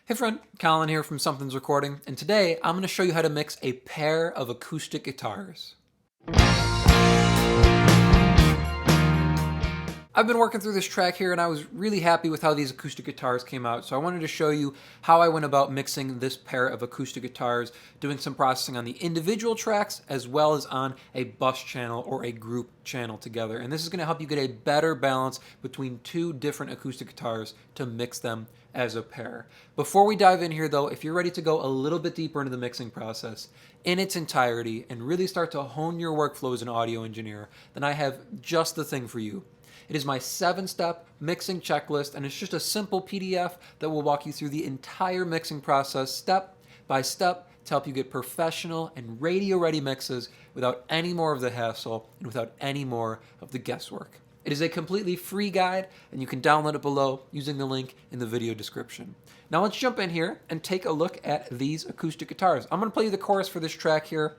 Hey friend, Colin here from Sumthins Recording, and today I'm going to show you how to mix a pair of acoustic guitars. I've been working through this track here and I was really happy with how these acoustic guitars came out, so I wanted to show you how I went about mixing this pair of acoustic guitars, doing some processing on the individual tracks as well as on a bus channel or a group channel together. And this is going to help you get a better balance between two different acoustic guitars to mix them as a pair. Before we dive in here though, if you're ready to go a little bit deeper into the mixing process in its entirety and really start to hone your workflow as an audio engineer, then I have just the thing for you. It is my 7-step mixing checklist, and it's just a simple PDF that will walk you through the entire mixing process step by step to help you get professional and radio-ready mixes without any more of the hassle and without any more of the guesswork. It is a completely free guide, and you can download it below using the link in the video description. Now let's jump in here and take a look at these acoustic guitars. I'm going to play you the chorus for this track here.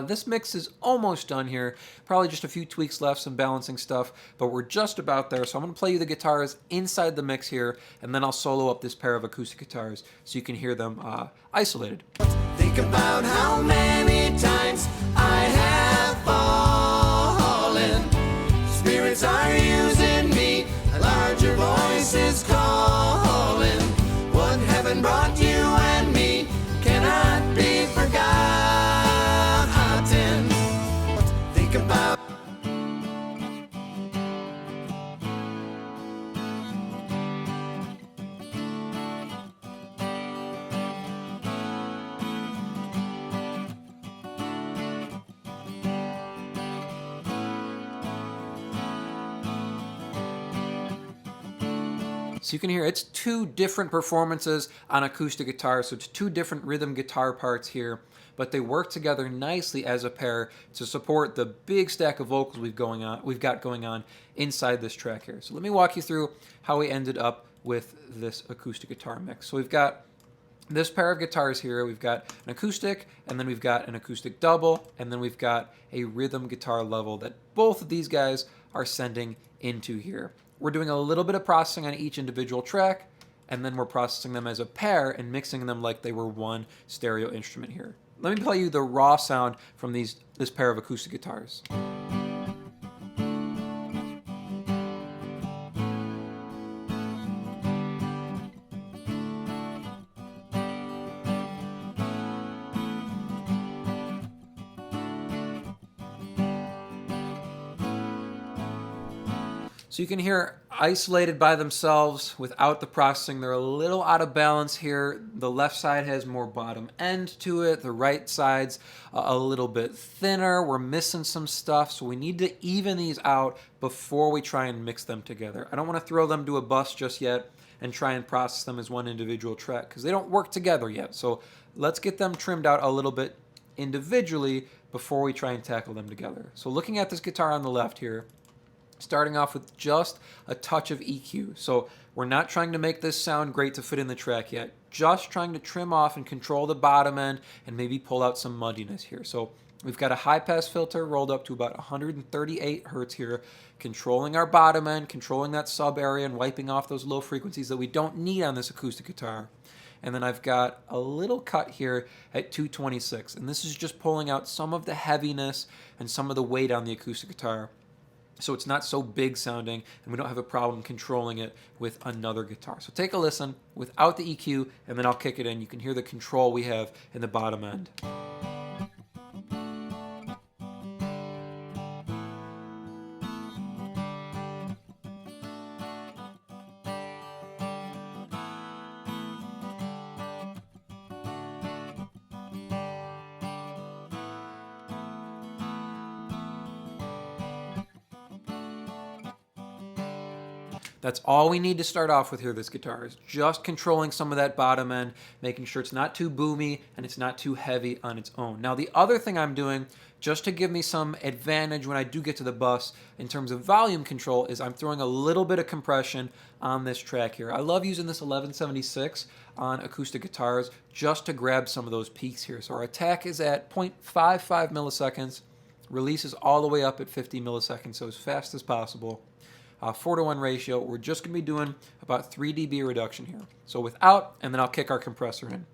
This mix is almost done here, probably just a few tweaks left, some balancing stuff, but we're just about there. So I'm going to play you the guitars inside the mix here, and then I'll solo up this pair of acoustic guitars so you can hear them isolated. Think about how many times I have fallen. Spirits are using me, a larger voice is calling. What heaven brought you and me cannot be forgotten. Think about So you can hear it's two different performances on acoustic guitar, so it's two different rhythm guitar parts here, but they work together nicely as a pair to support the big stack of vocals we've got going on inside this track here. So let me walk you through how we ended up with this acoustic guitar mix. So we've got this pair of guitars here. We've got an acoustic, and then we've got an acoustic double, and then we've got a rhythm guitar level that both of these guys are sending into here. We're doing a little bit of processing on each individual track, and then we're processing them as a pair and mixing them like they were one stereo instrument here. Let me play you the raw sound from this pair of acoustic guitars. So you can hear isolated by themselves without the processing. They're a little out of balance here. The left side has more bottom end to it. The right side's a little bit thinner. We're missing some stuff, so we need to even these out before we try and mix them together. I don't want to throw them to a bus just yet and try and process them as one individual track because they don't work together yet. So let's get them trimmed out a little bit individually before we try and tackle them together. So looking at this guitar on the left here, starting off with just a touch of EQ. So we're not trying to make this sound great to fit in the track yet, just trying to trim off and control the bottom end and maybe pull out some muddiness here. So we've got a high pass filter rolled up to about 138 hertz here, controlling our bottom end, controlling that sub area and wiping off those low frequencies that we don't need on this acoustic guitar. And then I've got a little cut here at 226, and this is just pulling out some of the heaviness and some of the weight on the acoustic guitar, so it's not so big sounding and we don't have a problem controlling it with another guitar. So take a listen without the EQ and then I'll kick it in. You can hear the control we have in the bottom end. That's all we need to start off with here, this guitar, is just controlling some of that bottom end, making sure it's not too boomy and it's not too heavy on its own. Now, the other thing I'm doing, just to give me some advantage when I do get to the bus in terms of volume control, is I'm throwing a little bit of compression on this track here. I love using this 1176 on acoustic guitars just to grab some of those peaks here. So our attack is at 0.55 milliseconds, release is all the way up at 50 milliseconds, so as fast as possible. 4:1 ratio. We're just going to be doing about 3 dB reduction here. So without, and then I'll kick our compressor in.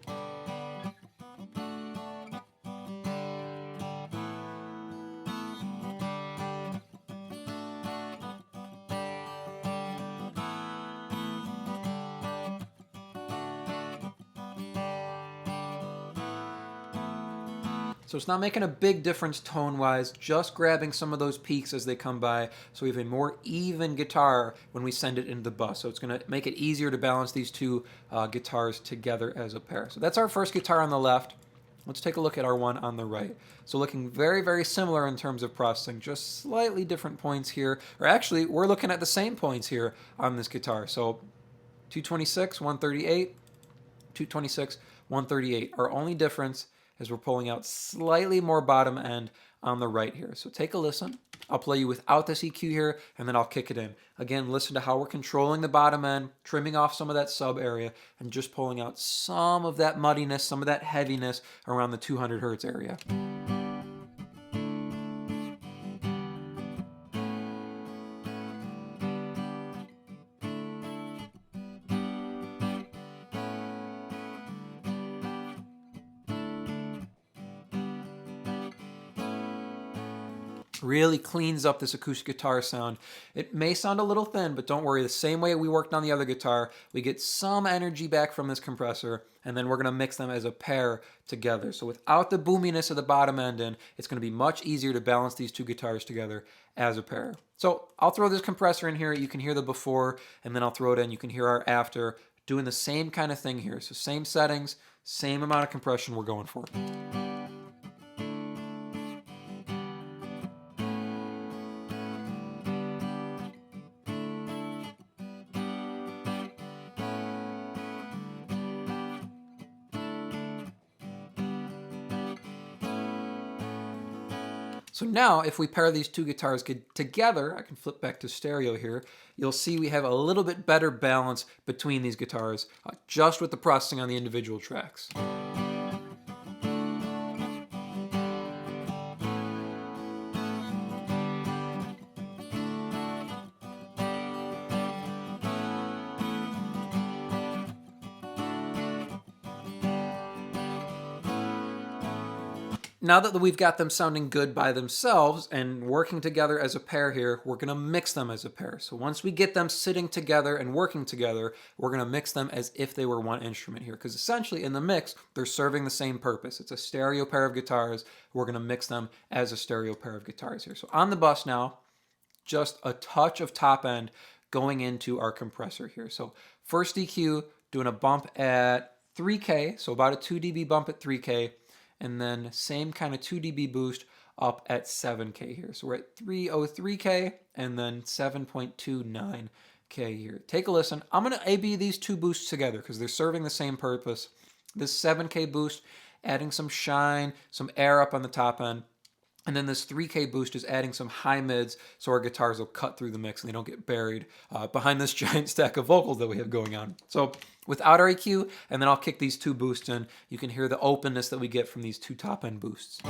So it's not making a big difference tone-wise, just grabbing some of those peaks as they come by, so we have a more even guitar when we send it into the bus. So it's going to make it easier to balance these two guitars together as a pair. So that's our first guitar on the left. Let's take a look at our one on the right. So looking very, very similar in terms of processing, just slightly different points here. Or actually, we're looking at the same points here on this guitar. So 226, 138, 226, 138. Our only difference is we're pulling out slightly more bottom end on the right here. So take a listen. I'll play you without this EQ here, and then I'll kick it in. Again, listen to how we're controlling the bottom end, trimming off some of that sub area, and just pulling out some of that muddiness, some of that heaviness around the 200 hertz area. Really cleans up this acoustic guitar sound. It may sound a little thin, but don't worry. The same way we worked on the other guitar, we get some energy back from this compressor, and then we're going to mix them as a pair together. So without the boominess of the bottom end in, it's going to be much easier to balance these two guitars together as a pair. So I'll throw this compressor in here. You can hear the before, and then I'll throw it in. You can hear our after, doing the same kind of thing here. So same settings, same amount of compression we're going for. So now, if we pair these two guitars together, I can flip back to stereo here, you'll see we have a little bit better balance between these guitars, just with the processing on the individual tracks. Now that we've got them sounding good by themselves and working together as a pair here, we're going to mix them as a pair. So once we get them sitting together and working together, we're going to mix them as if they were one instrument here. Because essentially in the mix, they're serving the same purpose. It's a stereo pair of guitars. We're going to mix them as a stereo pair of guitars here. So on the bus now, just a touch of top end going into our compressor here. So first EQ, doing a bump at 3K, so about a 2 dB bump at 3K. And then same kind of 2 dB boost up at 7K here. So we're at 303K and then 7.29K here. Take a listen. I'm going to AB these two boosts together because they're serving the same purpose. This 7K boost, adding some shine, some air up on the top end. And then this 3K boost is adding some high mids so our guitars will cut through the mix and they don't get buried behind this giant stack of vocals that we have going on. So without our EQ, and then I'll kick these two boosts in, you can hear the openness that we get from these two top end boosts.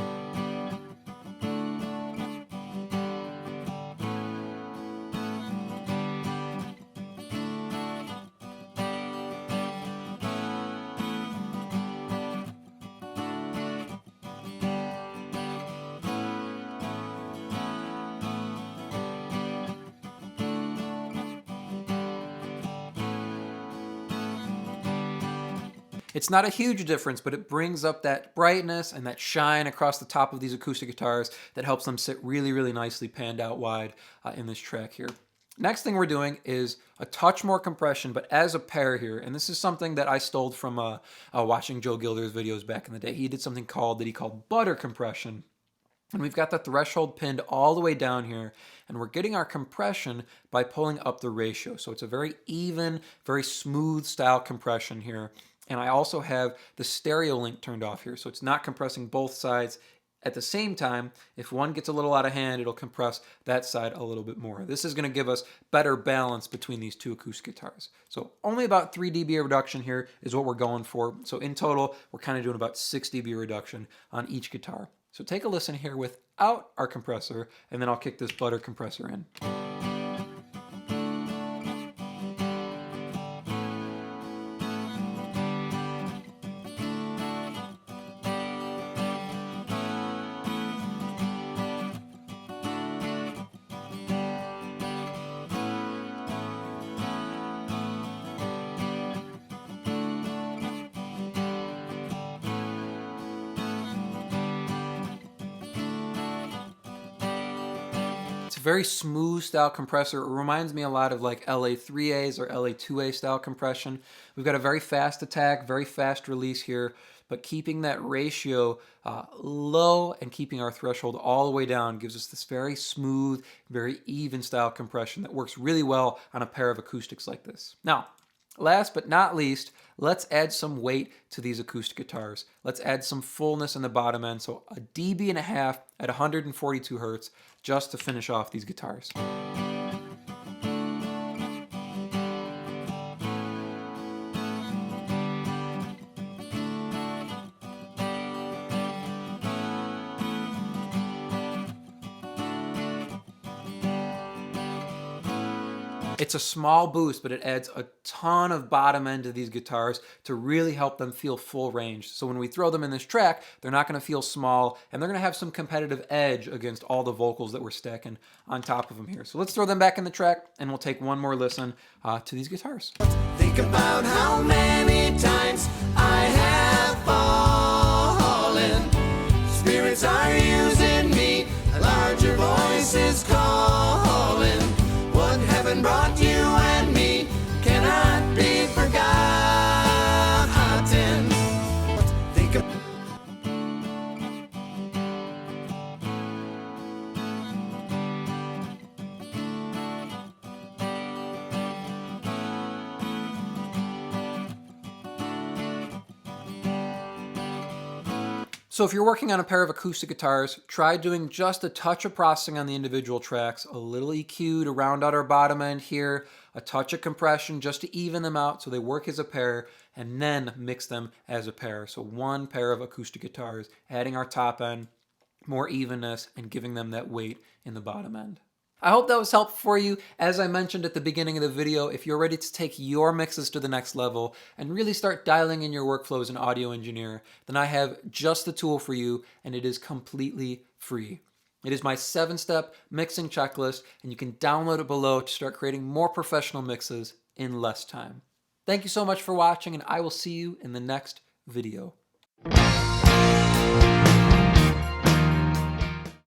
It's not a huge difference, but it brings up that brightness and that shine across the top of these acoustic guitars that helps them sit really, really nicely panned out wide in this track here. Next thing we're doing is a touch more compression, but as a pair here. And this is something that I stole from watching Joe Gilder's videos back in the day. He did something that he called butter compression. And we've got the threshold pinned all the way down here, and we're getting our compression by pulling up the ratio. So it's a very even, very smooth style compression here. And I also have the stereo link turned off here, so it's not compressing both sides at the same time. If one gets a little out of hand, it'll compress that side a little bit more. This is going to give us better balance between these two acoustic guitars. So only about 3 dB reduction here is what we're going for. So in total, we're kind of doing about 6 dB reduction on each guitar. So take a listen here without our compressor, and then I'll kick this butter compressor in. very smooth style compressor. It reminds me a lot of like LA3As or LA2A style compression. We've got a very fast attack, very fast release here, but keeping that ratio low and keeping our threshold all the way down gives us this very smooth, very even style compression that works really well on a pair of acoustics like this. Now, last but not least, let's add some weight to these acoustic guitars. Let's add some fullness in the bottom end, so a dB and a half at 142 hertz just to finish off these guitars. It's a small boost, but it adds a ton of bottom end to these guitars to really help them feel full range. So when we throw them in this track, they're not going to feel small, and they're going to have some competitive edge against all the vocals that we're stacking on top of them here. So let's throw them back in the track, and we'll take one more listen to these guitars. Think about how many times I have fallen. Spirits are using me, larger voices calling. What heaven brought you and me cannot be forgotten. Think of So if you're working on a pair of acoustic guitars, try doing just a touch of processing on the individual tracks, a little EQ to round out our bottom end here, a touch of compression just to even them out so they work as a pair, and then mix them as a pair. So one pair of acoustic guitars, adding our top end, more evenness, and giving them that weight in the bottom end. I hope that was helpful for you. As I mentioned at the beginning of the video, if you're ready to take your mixes to the next level and really start dialing in your workflow as an audio engineer, then I have just the tool for you, and it is completely free. It is my 7-step mixing checklist, and you can download it below to start creating more professional mixes in less time. Thank you so much for watching, and I will see you in the next video.